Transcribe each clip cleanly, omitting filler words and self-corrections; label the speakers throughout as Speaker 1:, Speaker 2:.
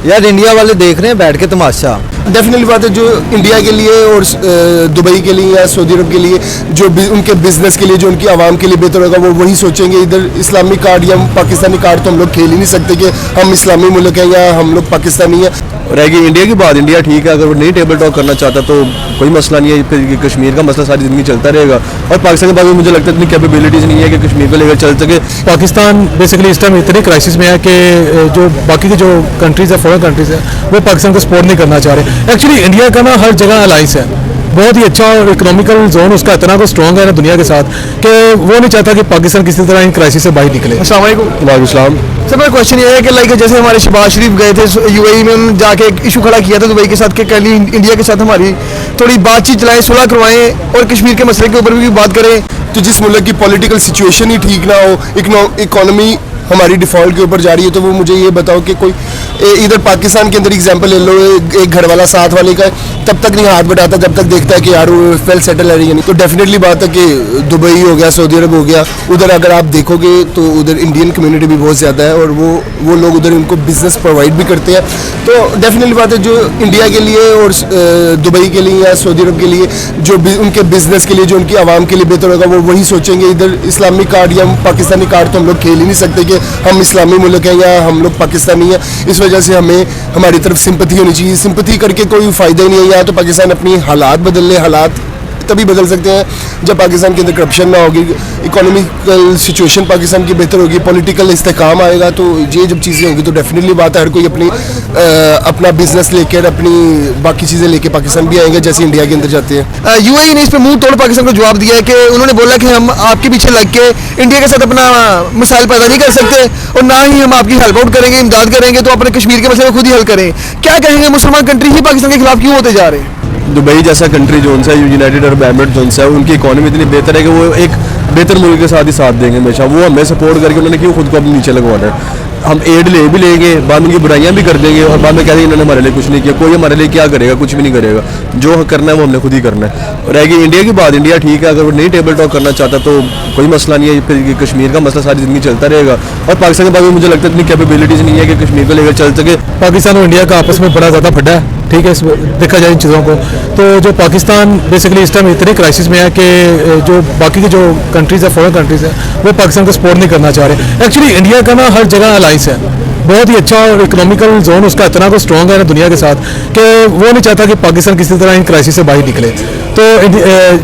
Speaker 1: यार इंडिया वाले देख रहे हैं बैठ के तमाशा।
Speaker 2: डेफिनेटली बात है, जो इंडिया के लिए और दुबई के लिए या सऊदी अरब के लिए जो उनके बिजनेस के लिए, जो उनकी आवाम के लिए बेहतर होगा, वो वही सोचेंगे। इधर इस्लामी कार्ड या पाकिस्तानी कार्ड तो हम लोग खेल ही नहीं सकते कि हम इस्लामी मुल्क हैं या हम लोग पाकिस्तानी हैं।
Speaker 3: रहेगी इंडिया की बात, इंडिया ठीक है, अगर वो नहीं टेबल टॉक करना चाहता तो कोई मसला नहीं है। फिर कश्मीर का मसला सारी ज़िंदगी चलता रहेगा और पाकिस्तान के बाद मुझे लगता है इतनी कैपेबिलिटीज़ नहीं है कि कश्मीर को लेकर चल सके।
Speaker 4: पाकिस्तान बेसिकली इस टाइम इतने क्राइसिस में है कि जो बाकी की जो कंट्रीज़ है, फॉरेन कंट्रीज़ है, वो पाकिस्तान को सपोर्ट नहीं करना चाह रहे। एक्चुअली इंडिया का ना हर जगह अलाइंस है, बहुत ही अच्छा और इकोनॉमिकल जोन उसका इतना को स्ट्रॉन्ग है ना दुनिया के साथ कि वो नहीं चाहता कि पाकिस्तान किसी तरह इन क्राइसिस से बाहर निकले।
Speaker 2: अस्सलाम वालेकुम।
Speaker 5: सर मेरा क्वेश्चन ये है कि लाइक जैसे हमारे शहबाज शरीफ गए थे यूएई में, उन्होंने जाके एक इशू खड़ा किया था दुबई के साथ कि कल इंडिया के साथ हमारी थोड़ी बातचीत चलाएं, सुलह करवाएं और कश्मीर के मसले के ऊपर भी बात करें।
Speaker 2: तो जिस मुल्क की पॉलिटिकल सिचुएशन ही ठीक ना हो, इकोनॉमी हमारी डिफ़ॉल्ट के ऊपर जा रही है, तो वो मुझे ये बताओ कि कोई इधर पाकिस्तान के अंदर एग्जांपल ले लो, एक घर वाला साथ वाले का तब तक नहीं हाथ बढ़ाता जब तक देखता है कि यार वो वेल सेटल है या नहीं। तो डेफिनेटली बात है कि दुबई हो गया, सऊदी अरब हो गया, उधर अगर आप देखोगे तो उधर इंडियन कम्युनिटी भी बहुत ज़्यादा है और वो लोग उधर उनको बिजनेस प्रोवाइड भी करते हैं। तो डेफिनेटली बात है, जो इंडिया के लिए और दुबई के लिए या सऊदी अरब के लिए जो उनके बिजनेस के लिए, जो उनकी आवाम के लिए बेहतर होगा, वो वही सोचेंगे। इधर इस्लामी कार्ड या पाकिस्तानी कार्ड तो हम लोग खेल ही नहीं सकते कि हम इस्लामी मुल्क हैं या हम लोग पाकिस्तानी हैं। इस वजह से हमें हमारी तरफ सिंपथी होनी चाहिए। सिंपथी करके कोई फ़ायदा ही नहीं है। या तो पाकिस्तान अपनी हालात बदल ले, हालात तभी बदल सकते हैं जब पाकिस्तान के अंदर करप्शन ना होगी, इकोनॉमिकल सिचुएशन पाकिस्तान की बेहतर होगी, पॉलिटिकल इस्तेकाम आएगा। तो ये जब चीज़ें होंगी तो डेफिनेटली बात है हर कोई अपना बिजनेस लेकर, अपनी बाकी चीज़ें लेके पाकिस्तान भी आएंगे जैसे इंडिया के अंदर जाते हैं।
Speaker 5: यूएई ने इस पर मुंह तोड़ पाकिस्तान को जवाब दिया है कि उन्होंने बोला कि हम आपके पीछे लग के इंडिया के साथ अपना मसाइल पैदा नहीं कर सकते और ना ही हम आपकी हेल्प आउट करेंगे, इमदाद करेंगे, तो अपने कश्मीर के मसले खुद ही हल करें। क्या कहेंगे, मुसलमान कंट्री ही पाकिस्तान के खिलाफ क्यों होते जा रहे हैं?
Speaker 3: दुबई जैसा कंट्री जो है, यूनाइटेड अरब एमिरेट जो है, उनकी इकोनॉमी इतनी बेहतर है कि वो एक बेहतर मुल्क के साथ ही साथ देंगे हमेशा। वो हमें सपोर्ट करके उन्होंने क्यों खुद को अपने नीचे लगवाना है। हम एड ले भी लेंगे, बाद में उनकी बुराइयां भी कर देंगे और बाद में कह देंगे इन्होंने हमारे लिए कुछ नहीं किया। कोई हमारे लिए क्या करेगा, कुछ भी नहीं करेगा। जो करना है वो हमने खुद ही करना है। रहेगी इंडिया की बात, इंडिया ठीक है, अगर वो नहीं टेबल टॉक करना चाहता तो कोई मसला नहीं है। फिर कश्मीर का मसला सारी ज़िंदगी चलता रहेगा और पाकिस्तान के बाद मुझे लगता है इतनी कैपेबिलिटीज़ नहीं है कि कश्मीर को लेकर चल सके।
Speaker 4: पाकिस्तान और इंडिया का आपस में बड़ा ज़्यादा फड्डा है, ठीक है, देखा जाए इन चीज़ों को। तो जो पाकिस्तान बेसिकली इस टाइम इतने क्राइसिस में है कि जो बाकी की जो कंट्रीज़ है, फॉरेन कंट्रीज़ है, वो पाकिस्तान को सपोर्ट नहीं करना चाह रहे। एक्चुअली इंडिया का ना हर जगह अलाइंस है, बहुत ही अच्छा और इकोनॉमिकल जोन उसका इतना को स्ट्रॉन्ग है ना दुनिया के साथ कि वो नहीं चाहता कि पाकिस्तान किसी तरह इन क्राइसिस से बाहर निकले। तो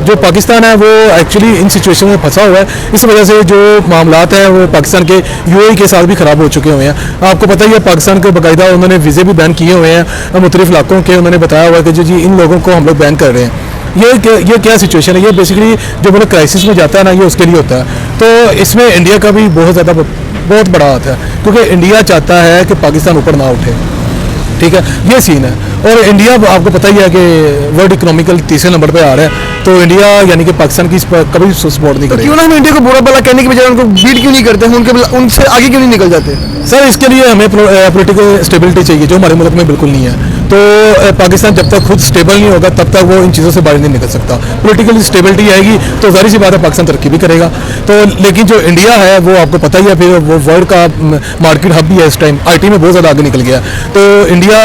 Speaker 4: जो पाकिस्तान है वो एक्चुअली इन सिचुएशन में फंसा हुआ है। इस वजह से जो मामलात हैं वो पाकिस्तान के यूएई के साथ भी ख़राब हो चुके हुए हैं। आपको पता ही है पाकिस्तान के बाकायदा उन्होंने वीज़े भी बैन किए हुए हैं मुख्तलिफ इलाकों के। उन्होंने बताया हुआ है कि जी इन लोगों को हम लोग बैन कर रहे हैं। ये क्या सिचुएशन है? ये बेसिकली जो मतलब क्राइसिस में जाता है ना, ये उसके लिए होता है। तो इसमें इंडिया का भी बहुत बड़ा हाथ है, क्योंकि इंडिया चाहता है कि पाकिस्तान ऊपर ना उठे, ठीक है, ये सीन है। और इंडिया आपको पता ही है कि वर्ल्ड इकोनॉमिकल तीसरे नंबर पे आ रहा है, तो इंडिया यानी कि पाकिस्तान की कभी सपोर्ट नहीं करेगा।
Speaker 5: क्यों ना हम इंडिया को बुरा भला कहने के बजाय उनको बीट क्यों नहीं करते हैं, उनसे आगे क्यों नहीं निकल जाते?
Speaker 4: सर इसके लिए हमें पॉलिटिकल स्टेबिलिटी चाहिए, जो हमारे मुल्क में बिल्कुल नहीं है। तो पाकिस्तान जब तक खुद स्टेबल नहीं होगा तब तक वो इन चीज़ों से बाहर नहीं निकल सकता। पॉलिटिकल स्टेबिलिटी आएगी तो ज़ाहिर सी बात है पाकिस्तान तरक्की भी करेगा। तो लेकिन जो इंडिया है वो आपको पता ही है, फिर वो वर्ल्ड का मार्केट हब भी है इस टाइम, आईटी में बहुत ज़्यादा आगे निकल गया। तो इंडिया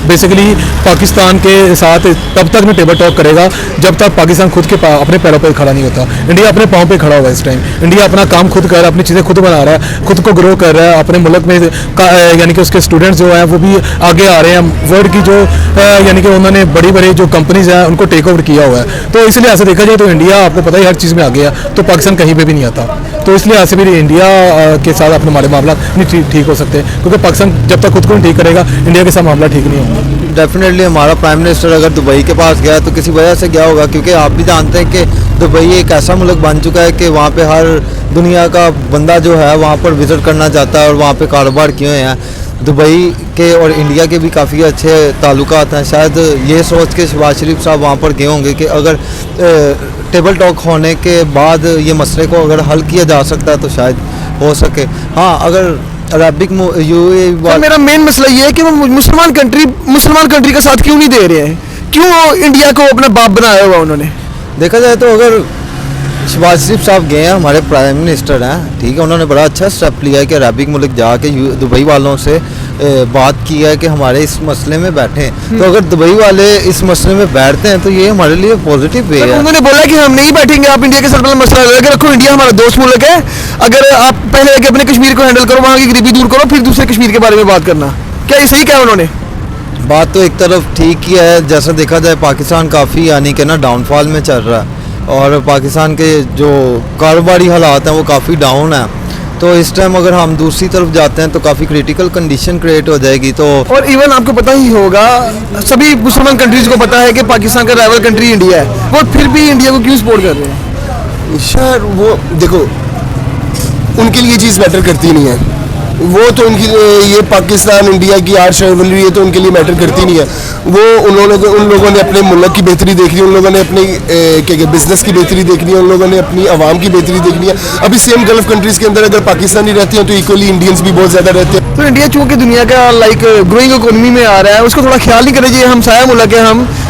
Speaker 4: बेसिकली पाकिस्तान के साथ तब तक नहीं टेबल टॉक करेगा जब तक पाकिस्तान खुद के अपने पैरों पर खड़ा नहीं होता। इंडिया अपने पाँव पर खड़ा हुआ है इस टाइम। इंडिया अपना काम खुद कर रहा है, अपनी चीज़ें खुद बना रहा है, खुद को ग्रो कर रहा है। अपने मुल्क में यानी कि उसके स्टूडेंट्स जो हैं वो भी आगे आ रहे हैं। वर्ल्ड की जो यानी कि उन्होंने बड़ी जो कंपनीज हैं उनको टेक ओवर किया हुआ है। तो इसलिए ऐसे देखा जाए तो इंडिया आपको पता ही हर चीज़ में आ गया, तो पाकिस्तान कहीं पे भी नहीं आता। तो इसलिए ऐसे भी इंडिया के साथ अपने हमारे मामला नहीं ठीक हो सकते, क्योंकि पाकिस्तान जब तक खुद को नहीं ठीक करेगा इंडिया के साथ मामला ठीक नहीं होगा।
Speaker 1: डेफिनेटली हमारा प्राइम मिनिस्टर अगर दुबई के पास गया तो किसी वजह से गया होगा, क्योंकि आप भी जानते हैं कि दुबई एक ऐसा मुल्क बन चुका है कि वहाँ पे हर दुनिया का बंदा जो है वहाँ पर विज़िट करना चाहता है और वहाँ पे कारोबार किए हुए हैं। दुबई के और इंडिया के भी काफ़ी अच्छे ताल्लुकात हैं। शायद ये सोच के शहबाज शरीफ साहब वहाँ पर गए होंगे कि अगर टेबल टॉक होने के बाद ये मसले को अगर हल किया जा सकता है तो शायद हो सके। हाँ, अगर अरबिक
Speaker 5: मेरा मेन मसला ये है कि वो मुसलमान कंट्री का साथ क्यों नहीं दे रहे हैं? क्यों इंडिया को अपना बाप बनाया हुआ उन्होंने?
Speaker 1: देखा जाए तो अगर शहबाज शरीफ साहब गए हैं, हमारे प्राइम मिनिस्टर हैं, ठीक है, उन्होंने बड़ा अच्छा स्टेप लिया है कि अरबिक मुल्क जाके दुबई वालों से बात की है कि हमारे इस मसले में बैठें। तो अगर दुबई वाले इस मसले में बैठते हैं तो ये हमारे लिए पॉजिटिव वे
Speaker 5: सर,
Speaker 1: है।
Speaker 5: उन्होंने बोला कि हम नहीं बैठेंगे, आप इंडिया के साथ अपना मसला लेकर रखो, इंडिया हमारा दोस्त मुल्क है, अगर आप पहले आके अपने कश्मीर को हैंडल करो, वहाँ की गरीबी दूर करो, फिर दूसरे कश्मीर के बारे में बात करना। क्या ये सही कहा उन्होंने?
Speaker 1: बात तो एक तरफ ठीक ही है, जैसा देखा जाए पाकिस्तान काफ़ी यानी कि ना डाउनफॉल में चल रहा है और पाकिस्तान के जो कारोबारी हालात हैं वो काफ़ी डाउन है। तो इस टाइम अगर हम दूसरी तरफ जाते हैं तो काफ़ी क्रिटिकल कंडीशन क्रिएट हो जाएगी। तो
Speaker 5: और इवन आपको पता ही होगा, सभी मुसलमान कंट्रीज को पता है कि पाकिस्तान का राइवल कंट्री इंडिया है, वो फिर भी इंडिया को क्यों सपोर्ट कर रहे हैं?
Speaker 2: सर वो देखो, उनके लिए चीज़ मैटर करती नहीं है, वो तो उनकी ये पाकिस्तान इंडिया की आर्च राइवलरी है तो उनके लिए मैटर करती नहीं है। वो उन लोगों ने अपने मुल्क की बेहतरी देखनी है, उन लोगों ने अपनी क्या बिजनेस की बेहतरी देखनी है, उन लोगों ने अपनी आवाम की बेहतरी देखनी है। अभी सेम गल्फ कंट्रीज़ के अंदर अगर पाकिस्तानी रहते हैं तो इक्वली इंडियंस भी बहुत ज़्यादा रहते हैं।
Speaker 5: तो इंडिया चूंकि दुनिया का लाइक ग्रोइंग इकोनॉमी में आ रहा है, उसको थोड़ा ख्याल नहीं करना चाहिए? हम साया मुल्क है,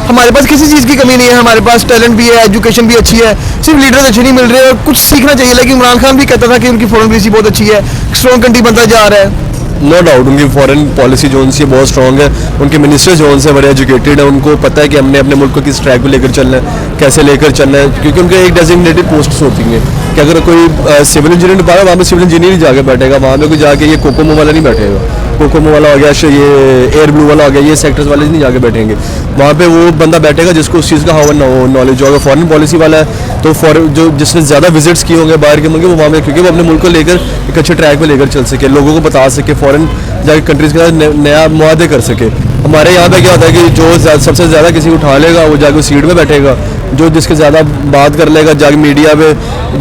Speaker 5: हमारे पास किसी चीज़ की कमी नहीं है, हमारे पास टैलेंट भी है, एजुकेशन भी अच्छी है, सिर्फ लीडर्स अच्छे नहीं मिल रहे और कुछ सीखना चाहिए। लेकिन इमरान खान भी कहता था कि उनकी फॉरेन पॉलिसी बहुत अच्छी है, स्ट्रॉन्ग कंट्री बनता जा रहा है।
Speaker 3: नो डाउट उनकी फॉरेन पॉलिसी जो उनकी बहुत स्ट्रॉन्ग है, उनके मिनिस्टर जो उनसे बड़े एजुकेटेड है, उनको पता है कि हमने अपने मुल्क को किस ट्रैक पे लेकर चलना है, कैसे लेकर चलना है, क्योंकि उनके एक डेजिग्नेटेड पोस्ट होती हैं कि अगर कोई सिविल इंजीनियर पाया वहाँ पे सिविल इंजीनियर ही जाके बैठेगा, वहाँ पे कोई जाके ये कोकोमो वाला नहीं बैठेगा, कोकोमो वाला हो गया, ये एयर ब्लू वाला हो गया, ये सेक्टर्स वाले नहीं जाके बैठेंगे। वहाँ पे वो बंदा बैठेगा जिसको उस चीज़ का हवा नॉलेज होगा। फॉरेन पॉलिसी वाला है तो जो जिसने ज़्यादा विजिट्स किए होंगे बाहर के मुल्क, वो वहाँ पे, क्योंकि वो अपने मुल्क को लेकर एक अच्छे ट्रैक पे लेकर चल सके, लोगों को बता सके, फॉरेन जाके कंट्रीज़ के साथ नया मुआहदे कर सके। हमारे यहाँ पे क्या होता है कि जो सबसे ज़्यादा किसी को उठा लेगा वो जाके सीट पे बैठेगा, जो जिसके ज़्यादा बात कर लेगा जाके मीडिया पे,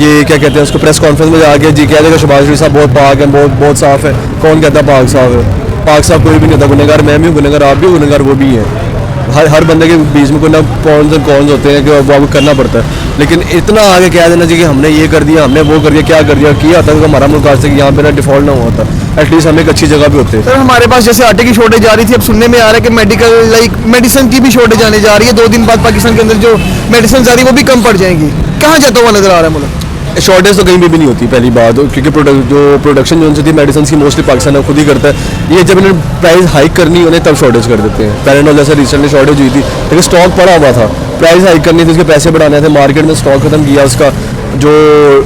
Speaker 3: ये क्या कहते हैं उसको, प्रेस कॉन्फ्रेंस में जाके जी कह देगा शहबाज शरीफ साहब बहुत पाक है, बहुत साफ़ है। कौन कहता है पाक साफ है? पाक साहब कोई भी नहीं होता, गुनहगार मैं भी हूँ, गुनहगार आप भी, गुनहगार वो भी हैं। हर बंदे के बीच में कोई ना कॉन्स और कॉन्स होते हैं कि वो आपको करना पड़ता है। लेकिन इतना आगे कह देना चाहिए कि हमने ये कर दिया, हमने वो कर दिया, क्या कर दिया, किया था तो हमारा मुल्क आज तक यहाँ पे ना डिफॉल्ट ना हुआ था, एटलीस्ट हम एक अच्छी जगह पे होते।
Speaker 5: सर, हमारे पास जैसे आटे की शॉर्टेज आ रही थी, अब सुनने में आ रहा है कि मेडिकल लाइक मेडिसिन की भी शॉर्टेज आने जा रही है। 2 दिन बाद पाकिस्तान के अंदर जो मेडिसिन आ रही है वो भी कम पड़ जाएंगी। कहाँ जाता हुआ नजर आ रहा है मुल्क?
Speaker 3: शॉर्टेज तो कहीं भी नहीं होती पहली बात, क्योंकि जो प्रोडक्शन जो थी मेडिसिन की मोस्टली पाकिस्तान खुद ही करता है। ये जब इन्हें प्राइस हाइक करनी उन्हें तब शॉर्टेज कर देते हैं। पैरानोल जैसे रिसेंटली शॉर्टेज हुई थी, लेकिन स्टॉक पड़ा हुआ था, प्राइस हाइक करनी थी, उसके पैसे बढ़ाने थे, मार्केट में स्टॉक खत्म किया उसका। जो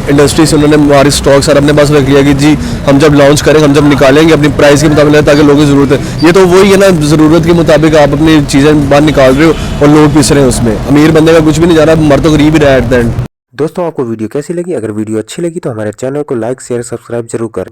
Speaker 3: इंडस्ट्री से उन्होंने हमारे स्टॉक सर अपने पास रख लिया कि जी हम जब लॉन्च करेंगे, हम जब निकालेंगे अपनी प्राइस के मुताबिक ताकि लोगों की ज़रूरत है। ये तो वही है ना, ज़रूरत के मुताबिक आप अपनी चीज़ें बाहर निकाल रहे हो और लोग पीस रहे हैं उसमें। अमीर बंदे का कुछ भी नहीं जा रहा, मर तो गरीब ही रहा एट द एंड।
Speaker 6: दोस्तों, आपको वीडियो कैसी लगी? अगर वीडियो अच्छी लगी तो हमारे चैनल को लाइक शेयर सब्सक्राइब जरूर करें।